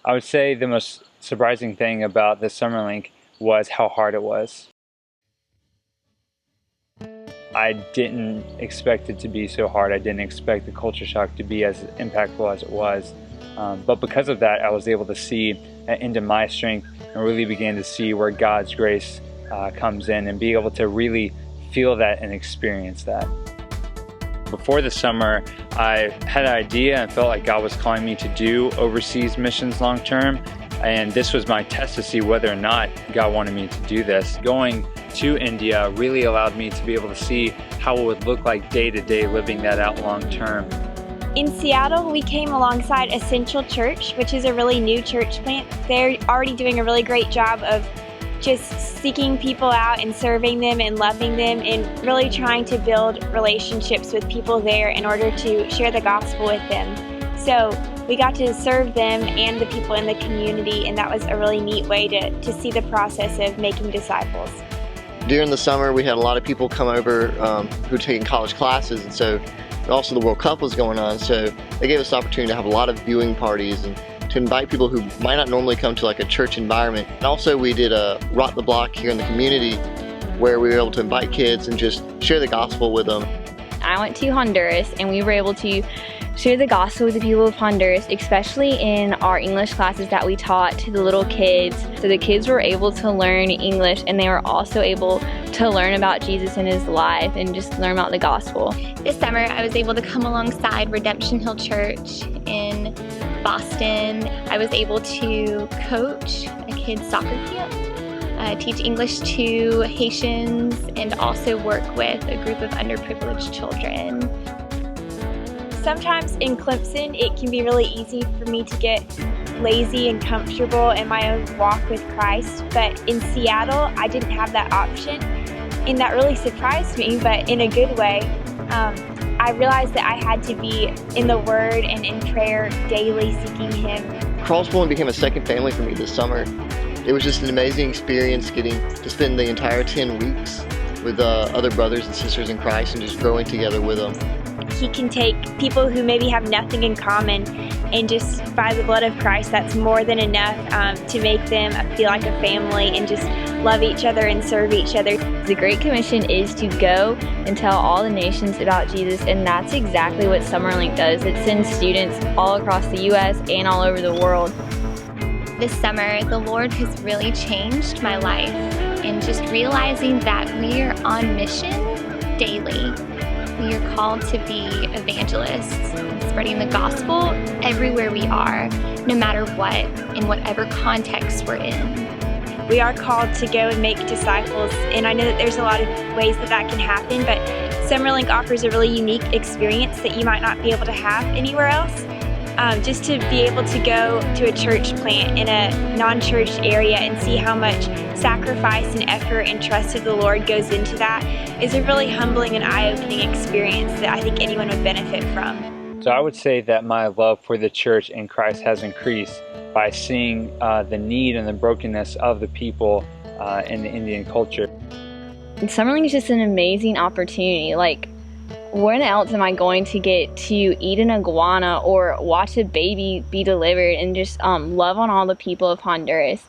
I would say the most surprising thing about the summerlink was how hard it was. I didn't expect it to be so hard. I didn't expect the culture shock to be as impactful as it was. But because of that, I was able to see into my strength and really began to see where God's grace comes in and be able to really feel that and experience that. Before the summer, I had an idea and felt like God was calling me to do overseas missions long term. And this was my test to see whether or not God wanted me to do this. Going to India really allowed me to be able to see how it would look like day to day living that out long term. In Seattle, we came alongside Essential Church, which is a really new church plant. They're already doing a really great job of just seeking people out and serving them and loving them and really trying to build relationships with people there in order to share the gospel with them. So we got to serve them and the people in the community, and that was a really neat way to see the process of making disciples. During the summer, we had a lot of people come over who were taking college classes, and so also the World Cup was going on, so they gave us the opportunity to have a lot of viewing parties and to invite people who might not normally come to like a church environment. And also we did a Rock the Block here in the community where we were able to invite kids and just share the gospel with them. I went to Honduras and we were able to share the gospel with the people of Honduras, especially in our English classes that we taught to the little kids. So the kids were able to learn English and they were also able to learn about Jesus and his life and just learn about the gospel. This summer I was able to come alongside Redemption Hill Church in Boston. I was able to coach a kids soccer camp, teach English to Haitians, and also work with a group of underprivileged children. Sometimes in Clemson, it can be really easy for me to get lazy and comfortable in my own walk with Christ, but in Seattle, I didn't have that option, and that really surprised me, but in a good way. I realized that I had to be in the Word and in prayer daily, seeking Him. Crossbowling became a second family for me this summer. It was just an amazing experience getting to spend the entire 10 weeks with other brothers and sisters in Christ and just growing together with them. He can take people who maybe have nothing in common and just by the blood of Christ, that's more than enough to make them feel like a family and just love each other and serve each other. The Great Commission is to go and tell all the nations about Jesus, and that's exactly what Summerlink does. It sends students all across the U.S. and all over the world. This summer, the Lord has really changed my life, and just realizing that we are on mission daily. We are called to be evangelists, spreading the gospel everywhere we are, no matter what, in whatever context we're in. We are called to go and make disciples, and I know that there's a lot of ways that can happen, but Summerlink offers a really unique experience that you might not be able to have anywhere else. Just to be able to go to a church plant in a non-church area and see how much sacrifice and effort and trust of the Lord goes into that is a really humbling and eye-opening experience that I think anyone would benefit from. So I would say that my love for the church and Christ has increased by seeing the need and the brokenness of the people in the Indian culture. And Summerlink is just an amazing opportunity. Like, when else am I going to get to eat an iguana or watch a baby be delivered and just love on all the people of Honduras?